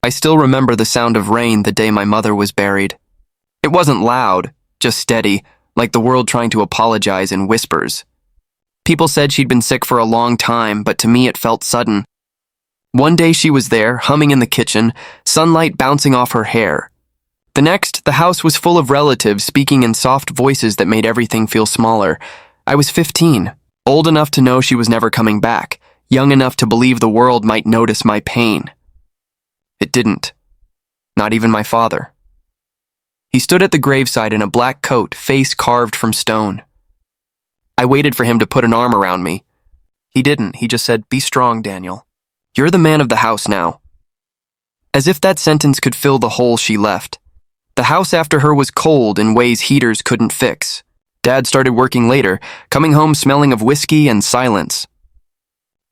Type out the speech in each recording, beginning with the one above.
I still remember the sound of rain the day my mother was buried. It wasn't loud, just steady, like the world trying to apologize in whispers. People said she'd been sick for a long time, but to me it felt sudden. One day she was there, humming in the kitchen, sunlight bouncing off her hair. The next, the house was full of relatives speaking in soft voices that made everything feel smaller. I was 15, old enough to know she was never coming back, young enough to believe the world might notice my pain. It didn't. Not even my father. He stood at the graveside in a black coat, face carved from stone. I waited for him to put an arm around me. He didn't. He just said, "Be strong, Daniel. You're the man of the house now." As if that sentence could fill the hole she left. The house after her was cold in ways heaters couldn't fix. Dad started working later, coming home smelling of whiskey and silence.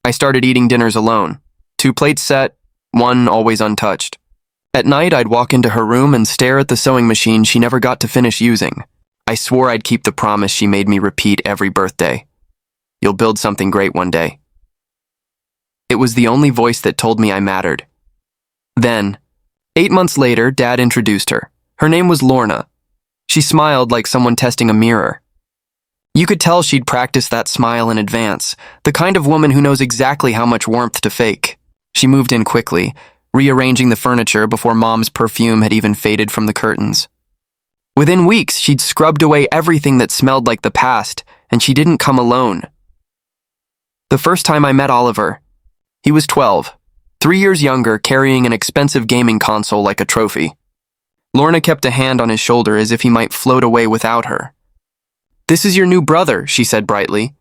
I started eating dinners alone. 2 plates set, 1 always untouched. At night, I'd walk into her room and stare at the sewing machine she never got to finish using. I swore I'd keep the promise she made me repeat every birthday. "You'll build something great one day." It was the only voice that told me I mattered. Then, 8 months later, Dad introduced her. Her name was Lorna. She smiled like someone testing a mirror. You could tell she'd practiced that smile in advance, the kind of woman who knows exactly how much warmth to fake. She moved in quickly, rearranging the furniture before Mom's perfume had even faded from the curtains. Within weeks, she'd scrubbed away everything that smelled like the past, and she didn't come alone. The first time I met Oliver, he was 12, 3 years younger, carrying an expensive gaming console like a trophy. Lorna kept a hand on his shoulder as if he might float away without her. "This is your new brother," she said brightly.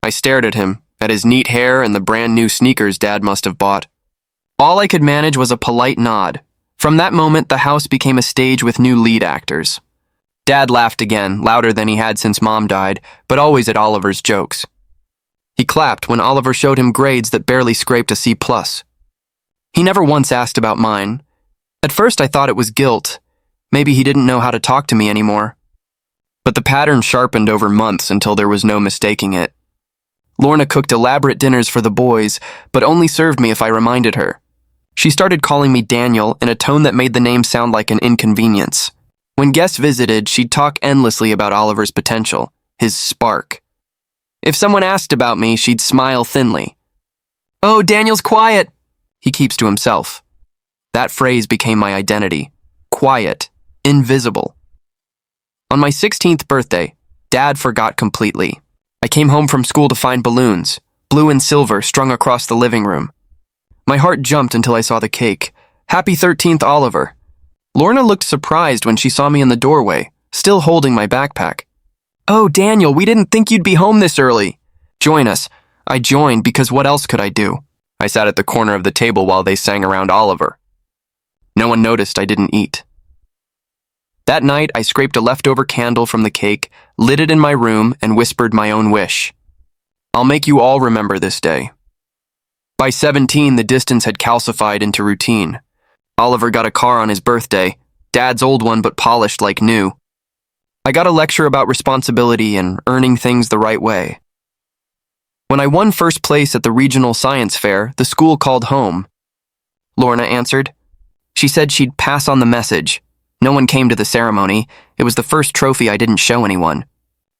I stared at him, at his neat hair and the brand new sneakers Dad must have bought. All I could manage was a polite nod. From that moment, the house became a stage with new lead actors. Dad laughed again, louder than he had since Mom died, but always at Oliver's jokes. He clapped when Oliver showed him grades that barely scraped a C+. He never once asked about mine. At first, I thought it was guilt. Maybe he didn't know how to talk to me anymore. But the pattern sharpened over months until there was no mistaking it. Lorna cooked elaborate dinners for the boys, but only served me if I reminded her. She started calling me Daniel in a tone that made the name sound like an inconvenience. When guests visited, she'd talk endlessly about Oliver's potential, his spark. If someone asked about me, she'd smile thinly. "Oh, Daniel's quiet," he keeps to himself. That phrase became my identity. Quiet, invisible. On my 16th birthday, Dad forgot completely. I came home from school to find balloons, blue and silver, strung across the living room. My heart jumped until I saw the cake. "Happy 13th, Oliver." Lorna looked surprised when she saw me in the doorway, still holding my backpack. "Oh, Daniel, we didn't think you'd be home this early. Join us." I joined because what else could I do? I sat at the corner of the table while they sang around Oliver. No one noticed I didn't eat. That night, I scraped a leftover candle from the cake, lit it in my room, and whispered my own wish. "I'll make you all remember this day." By 17, the distance had calcified into routine. Oliver got a car on his birthday, Dad's old one but polished like new. I got a lecture about responsibility and earning things the right way. When I won first place at the regional science fair, the school called home. Lorna answered. She said she'd pass on the message. No one came to the ceremony. It was the first trophy I didn't show anyone.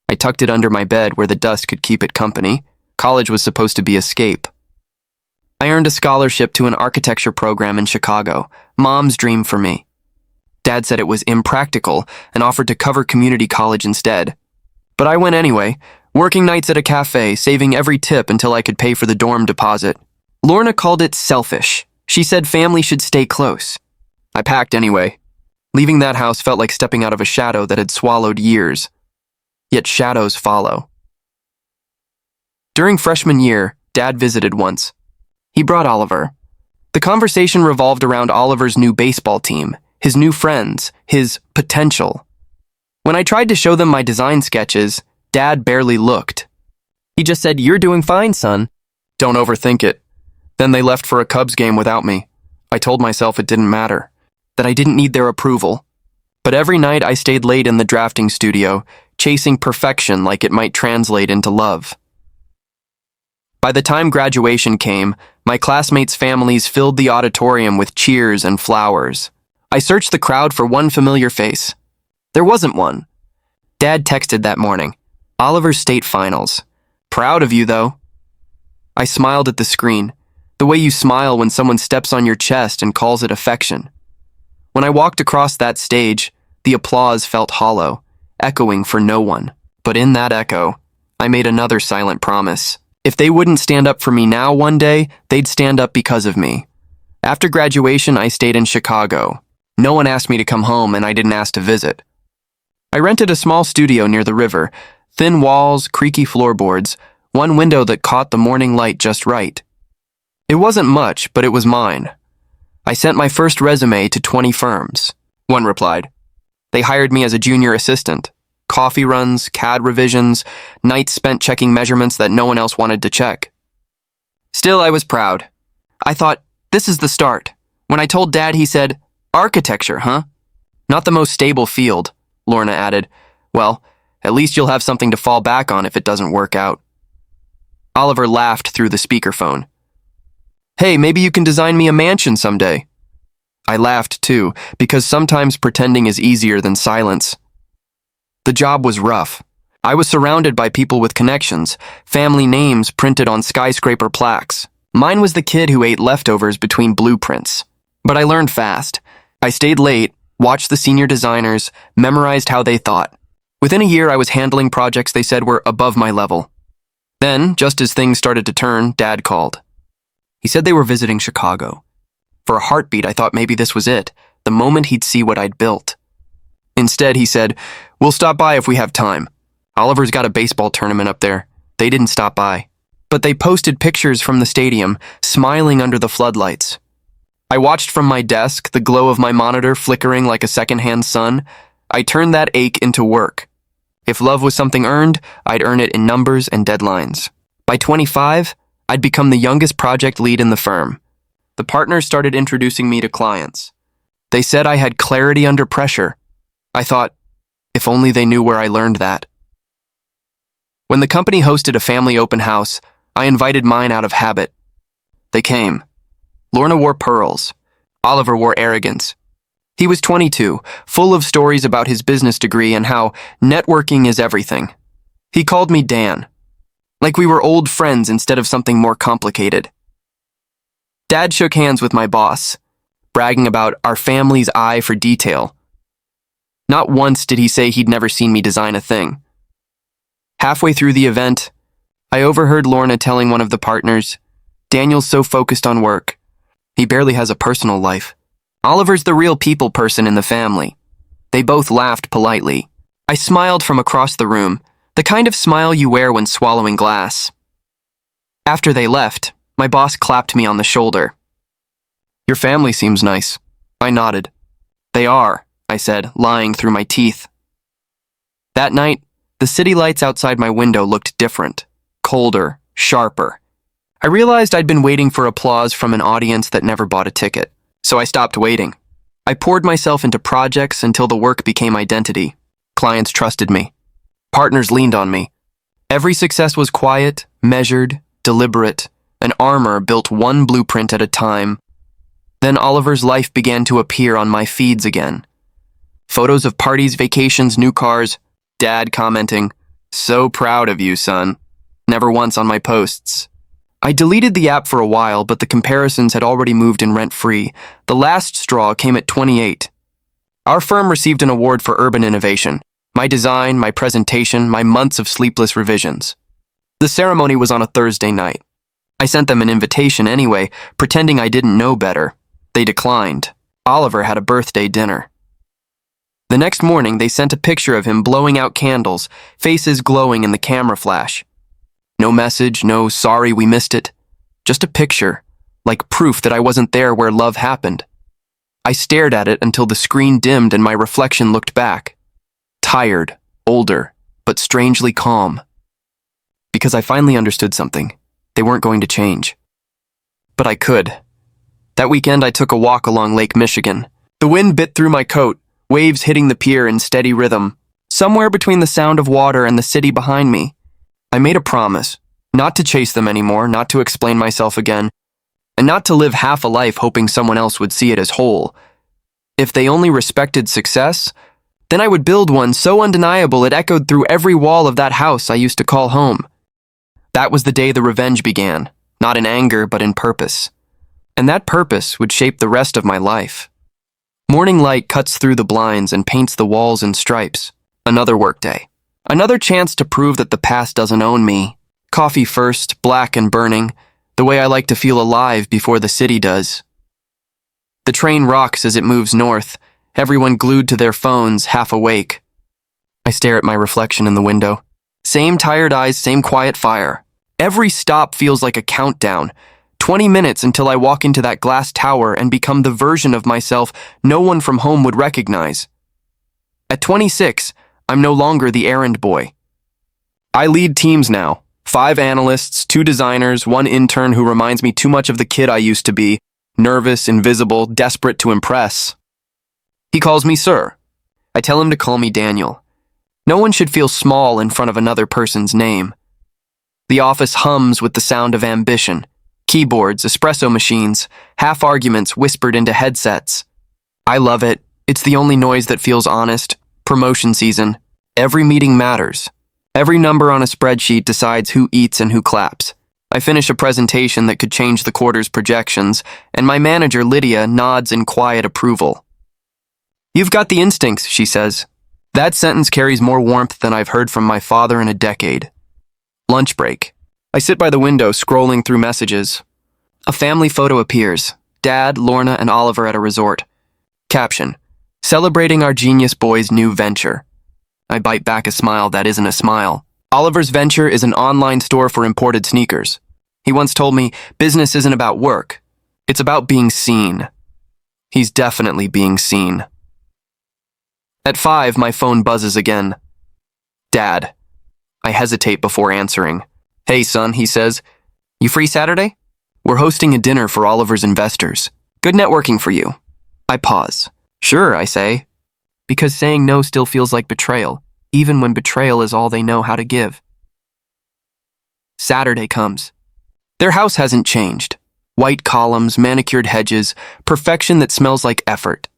I tucked it under my bed where the dust could keep it company. College was supposed to be escape. I earned a scholarship to an architecture program in Chicago, Mom's dream for me. Dad said it was impractical and offered to cover community college instead. But I went anyway, working nights at a cafe, saving every tip until I could pay for the dorm deposit. Lorna called it selfish. She said family should stay close. I packed anyway. Leaving that house felt like stepping out of a shadow that had swallowed years. Yet shadows follow. During freshman year, Dad visited once. He brought Oliver. The conversation revolved around Oliver's new baseball team, his new friends, his potential. When I tried to show them my design sketches, Dad barely looked. He just said, "You're doing fine, son." Don't overthink it. Then they left for a Cubs game without me. I told myself it didn't matter, that I didn't need their approval. But every night I stayed late in the drafting studio, chasing perfection like it might translate into love. By the time graduation came, My classmates' families filled the auditorium with cheers and flowers. I searched the crowd for one familiar face. There wasn't one. Dad texted that morning. Oliver's state finals. Proud of you, though. I smiled at the screen, the way you smile when someone steps on your chest and calls it affection. When I walked across that stage, the applause felt hollow, echoing for no one. But in that echo, I made another silent promise. If they wouldn't stand up for me now one day, they'd stand up because of me. After graduation, I stayed in Chicago. No one asked me to come home, and I didn't ask to visit. I rented a small studio near the river, thin walls, creaky floorboards, one window that caught the morning light just right. It wasn't much, but it was mine. I sent my first resume to 20 firms. One replied. They hired me as a junior assistant. Coffee runs, CAD revisions, nights spent checking measurements that no one else wanted to check. Still, I was proud. I thought, this is the start. When I told Dad, he said, architecture, huh? Not the most stable field, Lorna added. Well, at least you'll have something to fall back on if it doesn't work out. Oliver laughed through the speakerphone. Hey, maybe you can design me a mansion someday. I laughed too, because sometimes pretending is easier than silence. The job was rough. I was surrounded by people with connections, family names printed on skyscraper plaques. Mine was the kid who ate leftovers between blueprints. But I learned fast. I stayed late, watched the senior designers, memorized how they thought. Within a year, I was handling projects they said were above my level. Then, just as things started to turn, Dad called. He said they were visiting Chicago. For a heartbeat, I thought maybe this was it, the moment he'd see what I'd built. Instead, he said, we'll stop by if we have time. Oliver's got a baseball tournament up there. They didn't stop by. But they posted pictures from the stadium, smiling under the floodlights. I watched from my desk, the glow of my monitor flickering like a secondhand sun. I turned that ache into work. If love was something earned, I'd earn it in numbers and deadlines. By 25, I'd become the youngest project lead in the firm. The partners started introducing me to clients. They said I had clarity under pressure. I thought, if only they knew where I learned that. When the company hosted a family open house, I invited mine out of habit. They came. Lorna wore pearls. Oliver wore arrogance. He was 22, full of stories about his business degree and how networking is everything. He called me Dan, like we were old friends instead of something more complicated. Dad shook hands with my boss, bragging about our family's eye for detail. Not once did he say he'd never seen me design a thing. Halfway through the event, I overheard Lorna telling one of the partners, Daniel's so focused on work. He barely has a personal life. Oliver's the real people person in the family. They both laughed politely. I smiled from across the room, the kind of smile you wear when swallowing glass. After they left, my boss clapped me on the shoulder. Your family seems nice. I nodded. They are, I said, lying through my teeth. That night, the city lights outside my window looked different, colder, sharper. I realized I'd been waiting for applause from an audience that never bought a ticket. So I stopped waiting. I poured myself into projects until the work became identity. Clients trusted me. Partners leaned on me. Every success was quiet, measured, deliberate, an armor built one blueprint at a time. Then Oliver's life began to appear on my feeds again. Photos of parties, vacations, new cars, Dad commenting, so proud of you, son. Never once on my posts. I deleted the app for a while, but the comparisons had already moved in rent-free. The last straw came at 28. Our firm received an award for urban innovation. My design, my presentation, my months of sleepless revisions. The ceremony was on a Thursday night. I sent them an invitation anyway, pretending I didn't know better. They declined. Oliver had a birthday dinner. The next morning, they sent a picture of him blowing out candles, faces glowing in the camera flash. No message, no sorry we missed it. Just a picture, like proof that I wasn't there where love happened. I stared at it until the screen dimmed and my reflection looked back. Tired, older, but strangely calm. Because I finally understood something. They weren't going to change. But I could. That weekend I took a walk along Lake Michigan. The wind bit through my coat, waves hitting the pier in steady rhythm. Somewhere between the sound of water and the city behind me, I made a promise, not to chase them anymore, not to explain myself again, and not to live half a life hoping someone else would see it as whole. If they only respected success, then I would build one so undeniable it echoed through every wall of that house I used to call home. That was the day the revenge began, not in anger but in purpose. And that purpose would shape the rest of my life. Morning light cuts through the blinds and paints the walls in stripes. Another workday. Another chance to prove that the past doesn't own me. Coffee first, black and burning, the way I like to feel alive before the city does. The train rocks as it moves north, everyone glued to their phones, half awake. I stare at my reflection in the window. Same tired eyes, same quiet fire. Every stop feels like a countdown. 20 minutes until I walk into that glass tower and become the version of myself no one from home would recognize. At 26, I'm no longer the errand boy. I lead teams now. 5 analysts, 2 designers, 1 intern who reminds me too much of the kid I used to be, nervous, invisible, desperate to impress. He calls me sir. I tell him to call me Daniel. No one should feel small in front of another person's name. The office hums with the sound of ambition. Keyboards, espresso machines, half arguments whispered into headsets. I love it. It's the only noise that feels honest. Promotion season. Every meeting matters. Every number on a spreadsheet decides who eats and who claps. I finish a presentation that could change the quarter's projections, and my manager, Lydia, nods in quiet approval. You've got the instincts, she says. That sentence carries more warmth than I've heard from my father in a decade. Lunch break. I sit by the window, scrolling through messages. A family photo appears. Dad, Lorna, and Oliver at a resort. Caption: celebrating our genius boy's new venture. I bite back a smile that isn't a smile. Oliver's venture is an online store for imported sneakers. He once told me, business isn't about work. It's about being seen. He's definitely being seen. At 5, my phone buzzes again. Dad. I hesitate before answering. Hey, son, he says. You free Saturday? We're hosting a dinner for Oliver's investors. Good networking for you. I pause. Sure, I say. Because saying no still feels like betrayal, even when betrayal is all they know how to give. Saturday comes. Their house hasn't changed. White columns, manicured hedges, perfection that smells like effort.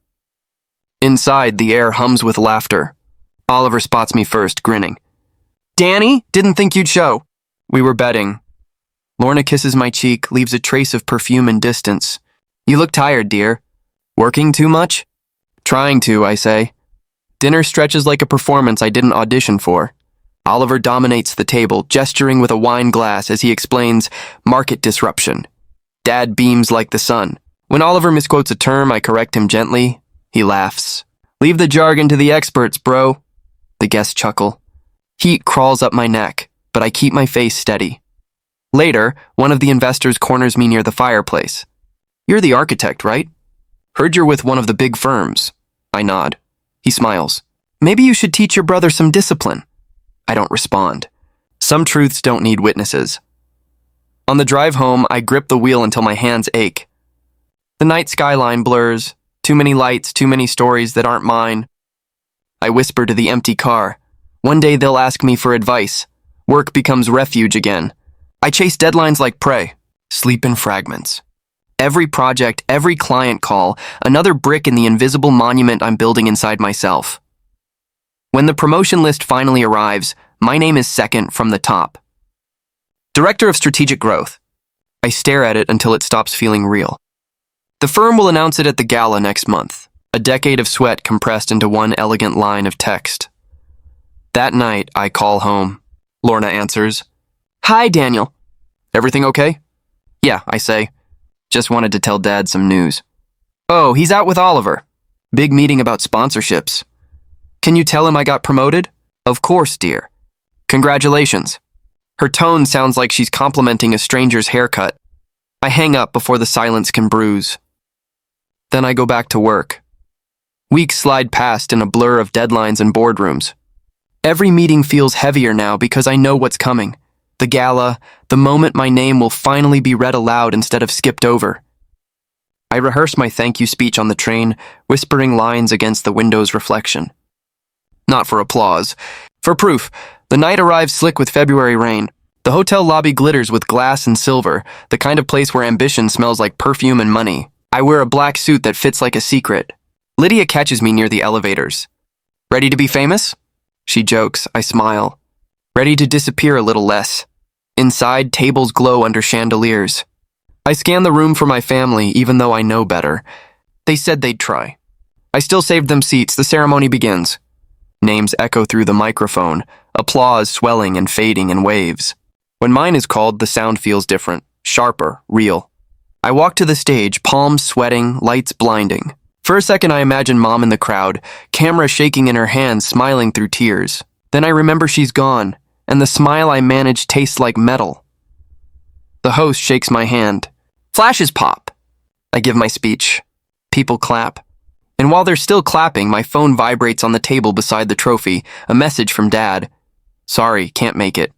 Inside, the air hums with laughter. Oliver spots me first, grinning. Danny, didn't think you'd show. We were betting. Lorna kisses my cheek, leaves a trace of perfume and distance. You look tired, dear. Working too much? Trying to, I say. Dinner stretches like a performance I didn't audition for. Oliver dominates the table, gesturing with a wine glass as he explains market disruption. Dad beams like the sun. When Oliver misquotes a term, I correct him gently. He laughs. Leave the jargon to the experts, bro. The guests chuckle. Heat crawls up my neck, but I keep my face steady. Later, one of the investors corners me near the fireplace. You're the architect, right? Heard you're with one of the big firms. I nod. He smiles. Maybe you should teach your brother some discipline. I don't respond. Some truths don't need witnesses. On the drive home, I grip the wheel until my hands ache. The night skyline blurs. Too many lights, too many stories that aren't mine. I whisper to the empty car. One day they'll ask me for advice. Work becomes refuge again. I chase deadlines like prey. Sleep in fragments. Every project, every client call, another brick in the invisible monument I'm building inside myself. When the promotion list finally arrives, my name is second from the top. Director of Strategic Growth. I stare at it until it stops feeling real. The firm will announce it at the gala next month, a decade of sweat compressed into one elegant line of text. That night, I call home. Lorna answers. Hi, Daniel. Everything okay? Yeah, I say. Just wanted to tell Dad some news. Oh, he's out with Oliver. Big meeting about sponsorships. Can you tell him I got promoted? Of course, dear. Congratulations. Her tone sounds like she's complimenting a stranger's haircut. I hang up before the silence can bruise. Then I go back to work. Weeks slide past in a blur of deadlines and boardrooms. Every meeting feels heavier now because I know what's coming. The gala, the moment my name will finally be read aloud instead of skipped over. I rehearse my thank you speech on the train, whispering lines against the window's reflection. Not for applause. For proof, the night arrives slick with February rain. The hotel lobby glitters with glass and silver, the kind of place where ambition smells like perfume and money. I wear a black suit that fits like a secret. Lydia catches me near the elevators. Ready to be famous? She jokes. I smile. Ready to disappear a little less. Inside, tables glow under chandeliers. I scan the room for my family, even though I know better. They said they'd try. I still saved them seats. The ceremony begins. Names echo through the microphone, applause swelling and fading in waves. When mine is called, the sound feels different, sharper, real. I walk to the stage, palms sweating, lights blinding. For a second, I imagine Mom in the crowd, camera shaking in her hands, smiling through tears. Then I remember she's gone, and the smile I manage tastes like metal. The host shakes my hand. Flashes pop. I give my speech. People clap. And while they're still clapping, my phone vibrates on the table beside the trophy, a message from Dad. Sorry, can't make it.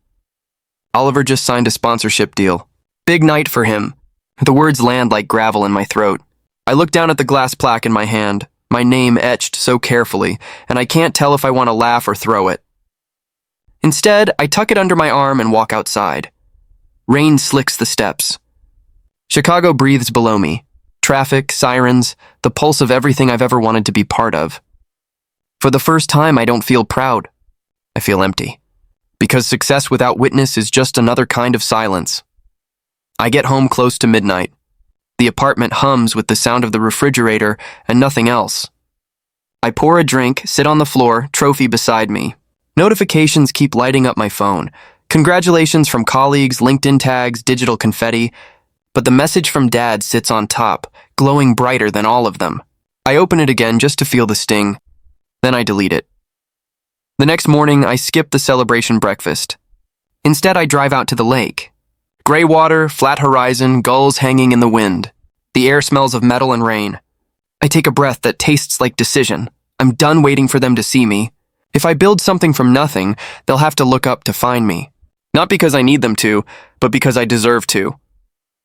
Oliver just signed a sponsorship deal. Big night for him. The words land like gravel in my throat. I look down at the glass plaque in my hand, my name etched so carefully, and I can't tell if I want to laugh or throw it. Instead, I tuck it under my arm and walk outside. Rain slicks the steps. Chicago breathes below me. Traffic, sirens, the pulse of everything I've ever wanted to be part of. For the first time, I don't feel proud. I feel empty. Because success without witness is just another kind of silence. I get home close to midnight. The apartment hums with the sound of the refrigerator and nothing else. I pour a drink, sit on the floor, trophy beside me. Notifications keep lighting up my phone. Congratulations from colleagues, LinkedIn tags, digital confetti. But the message from Dad sits on top, glowing brighter than all of them. I open it again just to feel the sting. Then I delete it. The next morning, I skip the celebration breakfast. Instead, I drive out to the lake. Gray water, flat horizon, gulls hanging in the wind. The air smells of metal and rain. I take a breath that tastes like decision. I'm done waiting for them to see me. If I build something from nothing, they'll have to look up to find me. Not because I need them to, but because I deserve to.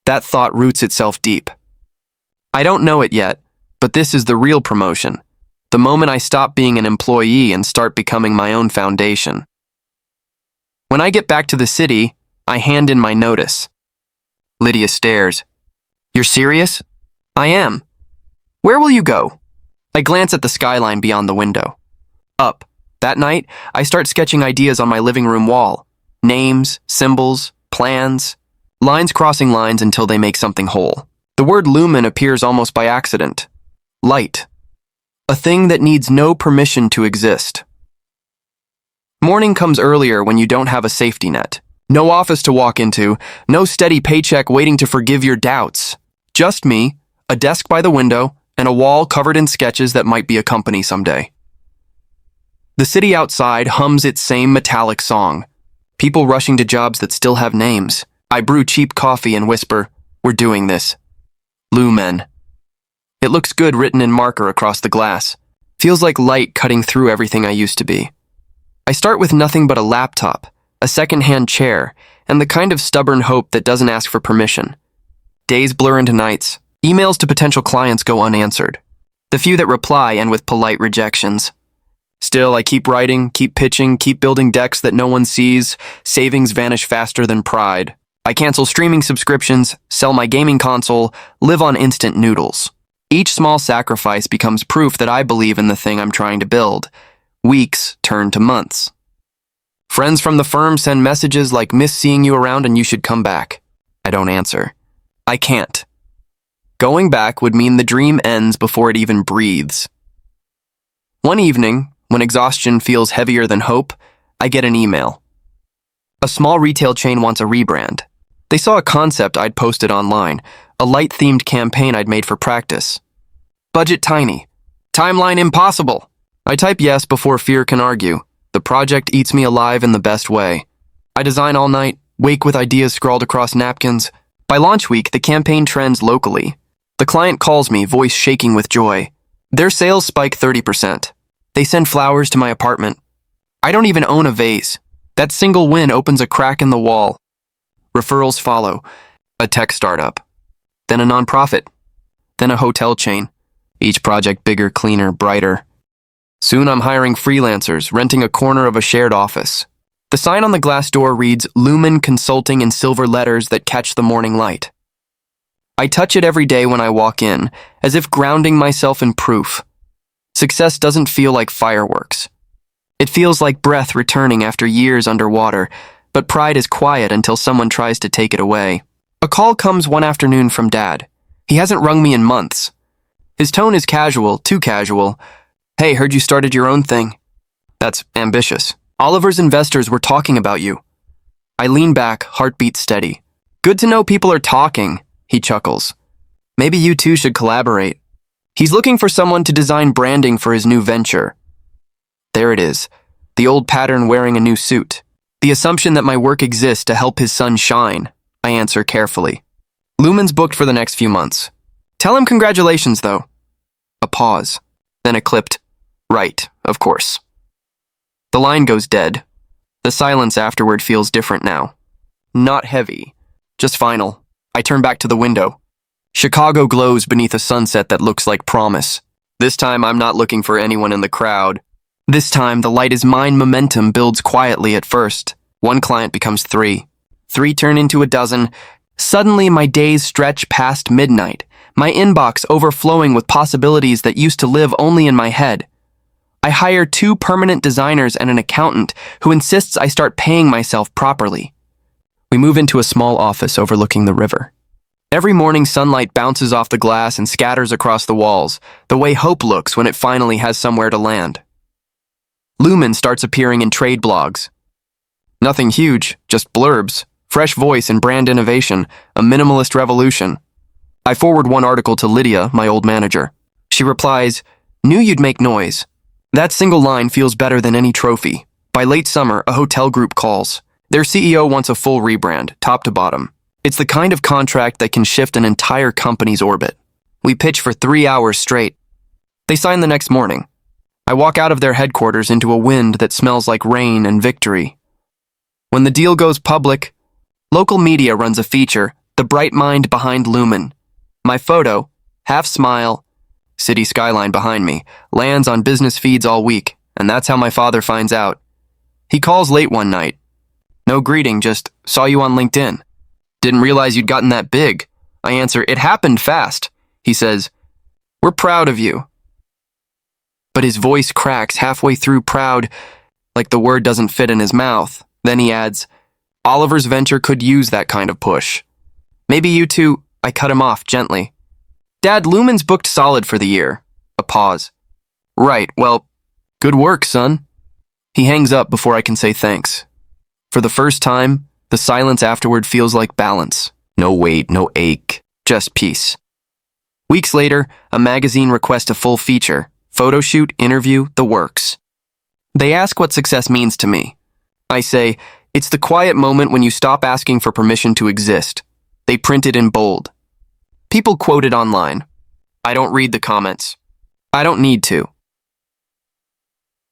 That thought roots itself deep. I don't know it yet, but this is the real promotion. The moment I stop being an employee and start becoming my own foundation. When I get back to the city, I hand in my notice. Lydia stares. You're serious? I am. Where will you go? I glance at the skyline beyond the window. Up. That night, I start sketching ideas on my living room wall. Names, symbols, plans, lines crossing lines until they make something whole. The word lumen appears almost by accident. Light. A thing that needs no permission to exist. Morning comes earlier when you don't have a safety net. No office to walk into, no steady paycheck waiting to forgive your doubts. Just me, a desk by the window, and a wall covered in sketches that might be a company someday. The city outside hums its same metallic song. People rushing to jobs that still have names. I brew cheap coffee and whisper, we're doing this. Lumen. It looks good written in marker across the glass. Feels like light cutting through everything I used to be. I start with nothing but a laptop, a second-hand chair, and the kind of stubborn hope that doesn't ask for permission. Days blur into nights. Emails to potential clients go unanswered. The few that reply end with polite rejections. Still, I keep writing, keep pitching, keep building decks that no one sees. Savings vanish faster than pride. I cancel streaming subscriptions, sell my gaming console, live on instant noodles. Each small sacrifice becomes proof that I believe in the thing I'm trying to build. Weeks turn to months. Friends from the firm send messages like miss seeing you around and you should come back. I don't answer. I can't. Going back would mean the dream ends before it even breathes. One evening, when exhaustion feels heavier than hope, I get an email. A small retail chain wants a rebrand. They saw a concept I'd posted online, a light-themed campaign I'd made for practice. Budget tiny. Timeline impossible. I type yes before fear can argue. The project eats me alive in the best way. I design all night, wake with ideas scrawled across napkins. By launch week, the campaign trends locally. The client calls me, voice shaking with joy. Their sales spike 30%. They send flowers to my apartment. I don't even own a vase. That single win opens a crack in the wall. Referrals follow. A tech startup. Then a nonprofit. Then a hotel chain. Each project bigger, cleaner, brighter. Soon I'm hiring freelancers, renting a corner of a shared office. The sign on the glass door reads Lumen Consulting in silver letters that catch the morning light. I touch it every day when I walk in, as if grounding myself in proof. Success doesn't feel like fireworks. It feels like breath returning after years underwater, but pride is quiet until someone tries to take it away. A call comes one afternoon from Dad. He hasn't rung me in months. His tone is casual, too casual. Hey, heard you started your own thing. That's ambitious. Oliver's investors were talking about you. I lean back, heartbeat steady. Good to know people are talking, he chuckles. Maybe you two should collaborate. He's looking for someone to design branding for his new venture. There it is, the old pattern wearing a new suit. The assumption that my work exists to help his son shine, I answer carefully. Lumen's booked for the next few months. Tell him congratulations, though. A pause, then a clipped, right, of course. The line goes dead. The silence afterward feels different now. Not heavy, just final. I turn back to the window. Chicago glows beneath a sunset that looks like promise. This time I'm not looking for anyone in the crowd. This time the light is mine. Momentum builds quietly at first. One client becomes 3. 3 turn into a dozen. Suddenly my days stretch past midnight, my inbox overflowing with possibilities that used to live only in my head. I hire 2 permanent designers and an accountant who insists I start paying myself properly. We move into a small office overlooking the river. Every morning sunlight bounces off the glass and scatters across the walls, the way hope looks when it finally has somewhere to land. Lumen starts appearing in trade blogs. Nothing huge, just blurbs, fresh voice and brand innovation, a minimalist revolution. I forward one article to Lydia, my old manager. She replies, "Knew you'd make noise." That single line feels better than any trophy. By late summer, a hotel group calls. Their CEO wants a full rebrand, top to bottom. It's the kind of contract that can shift an entire company's orbit. We pitch for 3 hours straight. They sign the next morning. I walk out of their headquarters into a wind that smells like rain and victory. When the deal goes public, local media runs a feature, The Bright Mind Behind Lumen. My photo, half smile, city skyline behind me, lands on business feeds all week, and that's how my father finds out. He calls late one night. No greeting, just saw you on LinkedIn. Didn't realize you'd gotten that big. I answer, it happened fast. He says, we're proud of you. But his voice cracks halfway through proud, like the word doesn't fit in his mouth. Then he adds, Oliver's venture could use that kind of push. Maybe you two, I cut him off gently. Dad, Lumen's booked solid for the year. A pause. Right, well, good work, son. He hangs up before I can say thanks. For the first time, the silence afterward feels like balance. No weight, no ache, just peace. Weeks later, a magazine requests a full feature. Photo shoot, interview, the works. They ask what success means to me. I say, it's the quiet moment when you stop asking for permission to exist. They print it in bold. People quote it online. I don't read the comments. I don't need to.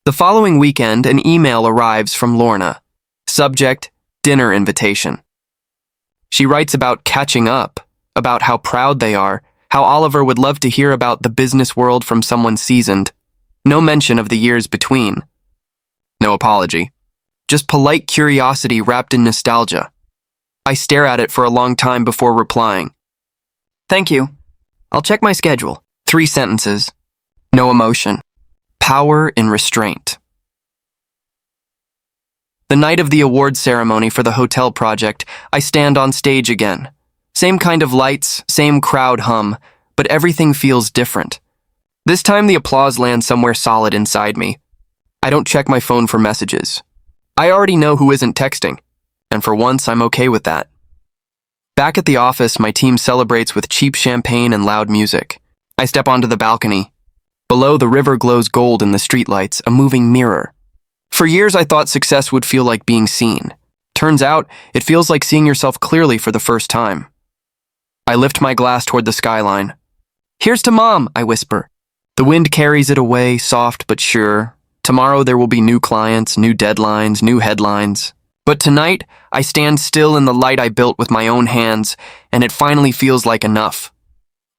The following weekend, an email arrives from Lorna. Subject, dinner invitation. She writes about catching up, about how proud they are, how Oliver would love to hear about the business world from someone seasoned. No mention of the years between. No apology. Just polite curiosity wrapped in nostalgia. I stare at it for a long time before replying. Thank you. I'll check my schedule. 3 sentences. No emotion. Power in restraint. The night of the award ceremony for the hotel project, I stand on stage again. Same kind of lights, same crowd hum, but everything feels different. This time the applause lands somewhere solid inside me. I don't check my phone for messages. I already know who isn't texting, and for once I'm okay with that. Back at the office, my team celebrates with cheap champagne and loud music. I step onto the balcony. Below, the river glows gold in the streetlights, a moving mirror. For years, I thought success would feel like being seen. Turns out, it feels like seeing yourself clearly for the first time. I lift my glass toward the skyline. Here's to Mom, I whisper. The wind carries it away, soft but sure. Tomorrow there will be new clients, new deadlines, new headlines. But tonight, I stand still in the light I built with my own hands, and it finally feels like enough.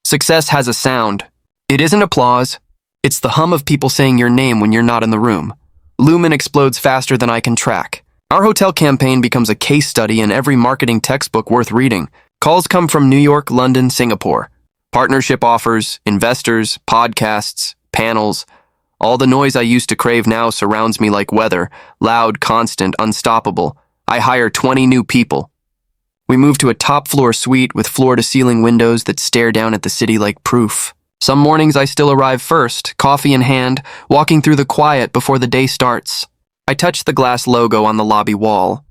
Success has a sound. It isn't applause. It's the hum of people saying your name when you're not in the room. Lumen explodes faster than I can track. Our hotel campaign becomes a case study in every marketing textbook worth reading. Calls come from New York, London, Singapore. Partnership offers, investors, podcasts, panels. All the noise I used to crave now surrounds me like weather, loud, constant, unstoppable. I hire 20 new people. We move to a top-floor suite with floor-to-ceiling windows that stare down at the city like proof. Some mornings I still arrive first, coffee in hand, walking through the quiet before the day starts. I touch the glass logo on the lobby wall.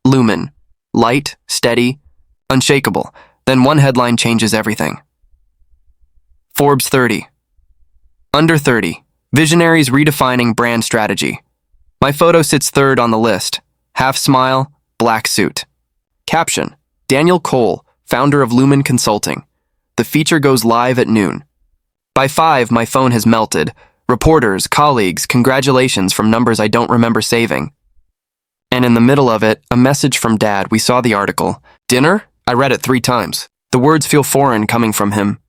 Lumen. Light, steady, unshakable. Then one headline changes everything. Forbes 30. Under 30. Visionaries redefining brand strategy. My photo sits third on the list. Half smile, black suit. Caption: Daniel Cole, founder of Lumen Consulting. The feature goes live at noon. By 5, my phone has melted. Reporters, colleagues, congratulations from numbers I don't remember saving. And in the middle of it, a message from Dad. We saw the article. Dinner? I read it 3 times. The words feel foreign coming from him.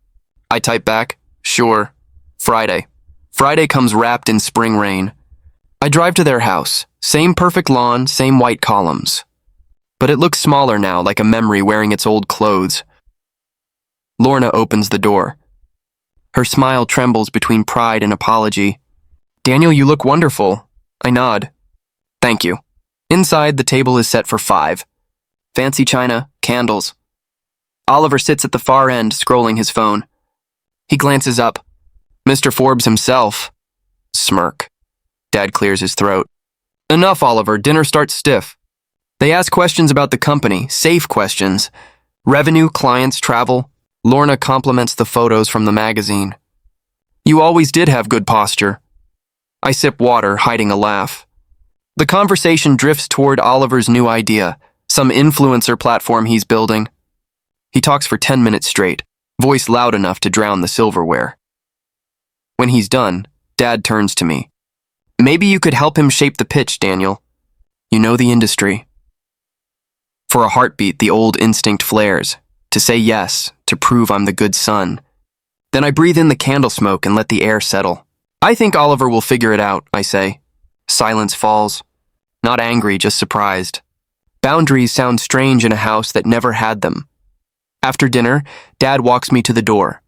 I type back, sure. Friday. Friday comes wrapped in spring rain. I drive to their house. Same perfect lawn, same white columns. But it looks smaller now, like a memory wearing its old clothes. Lorna opens the door. Her smile trembles between pride and apology. Daniel, you look wonderful. I nod. Thank you. Inside, the table is set for 5. Fancy china, candles. Oliver sits at the far end, scrolling his phone. He glances up. Mr. Forbes himself. Smirk. Dad clears his throat. Enough, Oliver. Dinner starts stiff. They ask questions about the company, safe questions. Revenue, clients, travel. Lorna compliments the photos from the magazine. You always did have good posture. I sip water, hiding a laugh. The conversation drifts toward Oliver's new idea, some influencer platform he's building. He talks for 10 minutes straight, voice loud enough to drown the silverware. When he's done, Dad turns to me. Maybe you could help him shape the pitch, Daniel. You know the industry. For a heartbeat, the old instinct flares. To say yes, to prove I'm the good son. Then I breathe in the candle smoke and let the air settle. I think Oliver will figure it out, I say. Silence falls. Not angry, just surprised. Boundaries sound strange in a house that never had them. After dinner, Dad walks me to the door.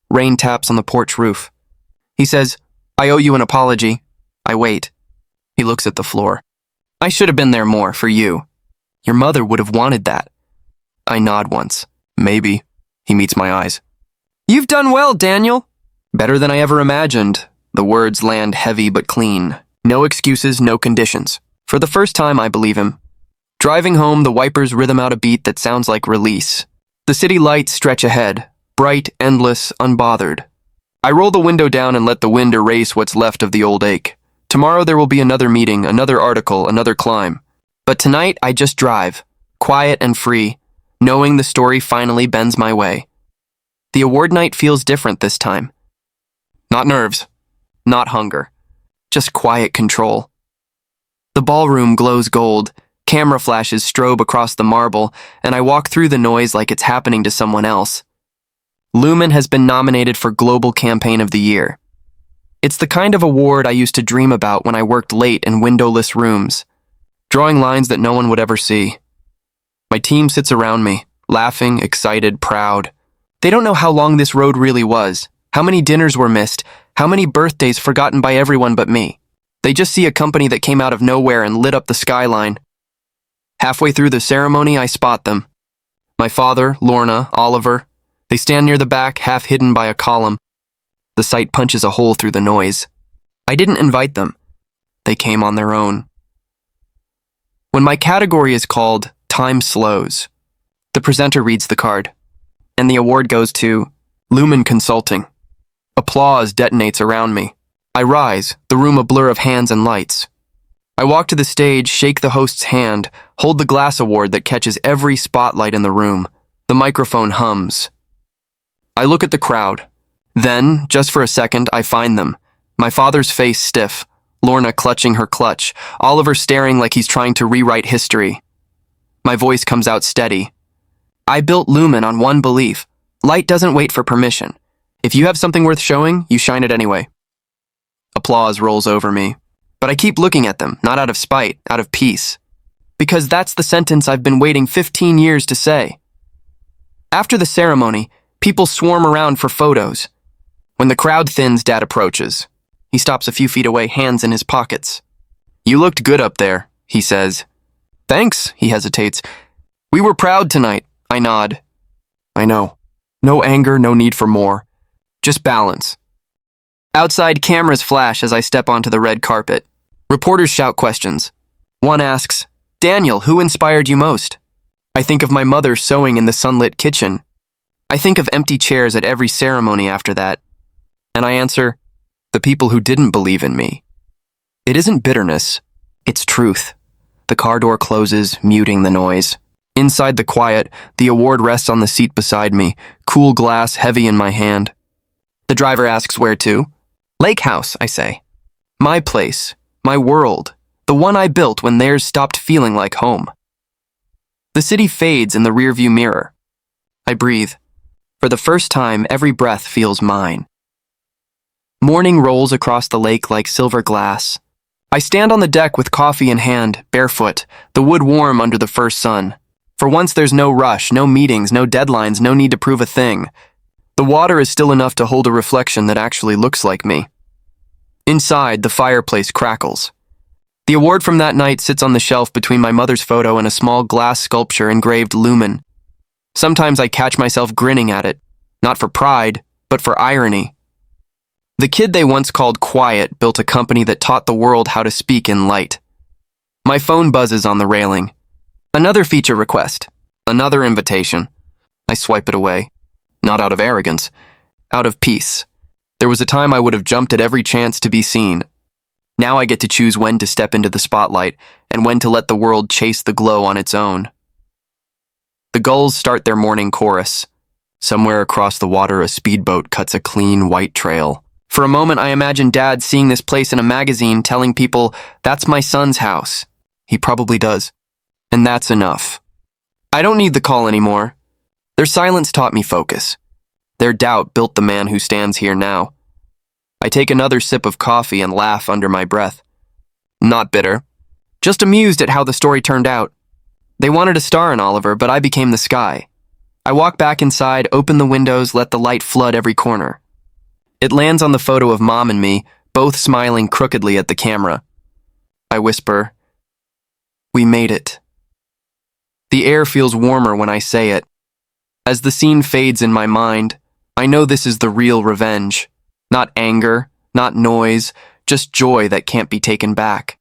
Rain taps on the porch roof. He says, I owe you an apology. I wait. He looks at the floor. I should have been there more for you. Your mother would have wanted that. I nod once. Maybe. He meets my eyes. You've done well, Daniel. Better than I ever imagined. The words land heavy but clean. No excuses, no conditions. For the first time, I believe him. Driving home, the wipers rhythm out a beat that sounds like release. The city lights stretch ahead, bright, endless, unbothered. I roll the window down and let the wind erase what's left of the old ache. Tomorrow there will be another meeting, another article, another climb. But tonight, I just drive, quiet and free, knowing the story finally bends my way. The award night feels different this time. Not nerves, not hunger, just quiet control. The ballroom glows gold, camera flashes strobe across the marble, and I walk through the noise like it's happening to someone else. Lumen has been nominated for Global Campaign of the Year. It's the kind of award I used to dream about when I worked late in windowless rooms, drawing lines that no one would ever see. My team sits around me, laughing, excited, proud. They don't know how long this road really was, how many dinners were missed, how many birthdays forgotten by everyone but me. They just see a company that came out of nowhere and lit up the skyline. Halfway through the ceremony, I spot them. My father, Lorna, Oliver. They stand near the back, half hidden by a column. The sight punches a hole through the noise. I didn't invite them. They came on their own. When my category is called Time Slows, the presenter reads the card, and the award goes to Lumen Consulting. Applause detonates around me. I rise, the room a blur of hands and lights. I walk to the stage, shake the host's hand, hold the glass award that catches every spotlight in the room. The microphone hums. I look at the crowd. Then, just for a second, I find them. My father's face stiff, Lorna clutching her clutch, Oliver staring like he's trying to rewrite history. My voice comes out steady. I built Lumen on one belief. Light doesn't wait for permission. If you have something worth showing, you shine it anyway. Applause rolls over me. But I keep looking at them, not out of spite, out of peace. because that's the sentence I've been waiting 15 years to say. After the ceremony, people swarm around for photos. When the crowd thins, Dad approaches. He stops a few feet away, hands in his pockets. "You looked good up there," he says. "Thanks," he hesitates. "We were proud tonight," I nod. "I know. No anger, no need for more. Just balance." Outside, cameras flash as I step onto the red carpet. Reporters shout questions. One asks, "Daniel, who inspired you most?" I think of my mother sewing in the sunlit kitchen. I think of empty chairs at every ceremony after that. And I answer, the people who didn't believe in me. It isn't bitterness, it's truth. The car door closes, muting the noise. Inside the quiet, the award rests on the seat beside me, cool glass heavy in my hand. The driver asks where to. "Lake House," I say. My place, my world, the one I built when theirs stopped feeling like home. The city fades in the rearview mirror. I breathe. For the first time, every breath feels mine. Morning rolls across the lake like silver glass. I stand on the deck with coffee in hand, barefoot, the wood warm under the first sun. For once there's no rush, no meetings, no deadlines, no need to prove a thing. The water is still enough to hold a reflection that actually looks like me. Inside, the fireplace crackles. The award from that night sits on the shelf between my mother's photo and a small glass sculpture engraved Lumen. Sometimes I catch myself grinning at it, not for pride, but for irony. The kid they once called quiet built a company that taught the world how to speak in light. My phone buzzes on the railing. Another feature request. Another invitation. I swipe it away. Not out of arrogance. Out of peace. There was a time I would have jumped at every chance to be seen. Now I get to choose when to step into the spotlight and when to let the world chase the glow on its own. The gulls start their morning chorus. Somewhere across the water, a speedboat cuts a clean white trail. For a moment, I imagine Dad seeing this place in a magazine telling people, "That's my son's house." He probably does. And that's enough. I don't need the call anymore. Their silence taught me focus. Their doubt built the man who stands here now. I take another sip of coffee and laugh under my breath. Not bitter. Just amused at how the story turned out. They wanted a star in Oliver, but I became the sky. I walk back inside, open the windows, let the light flood every corner. It lands on the photo of Mom and me, both smiling crookedly at the camera. I whisper, "We made it." The air feels warmer when I say it. As the scene fades in my mind, I know this is the real revenge. Not anger, not noise, just joy that can't be taken back.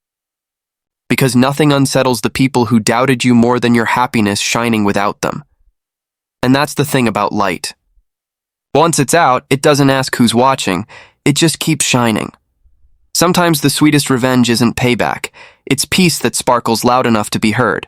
Because nothing unsettles the people who doubted you more than your happiness shining without them. And that's the thing about light. Once it's out, it doesn't ask who's watching, it just keeps shining. Sometimes the sweetest revenge isn't payback, it's peace that sparkles loud enough to be heard.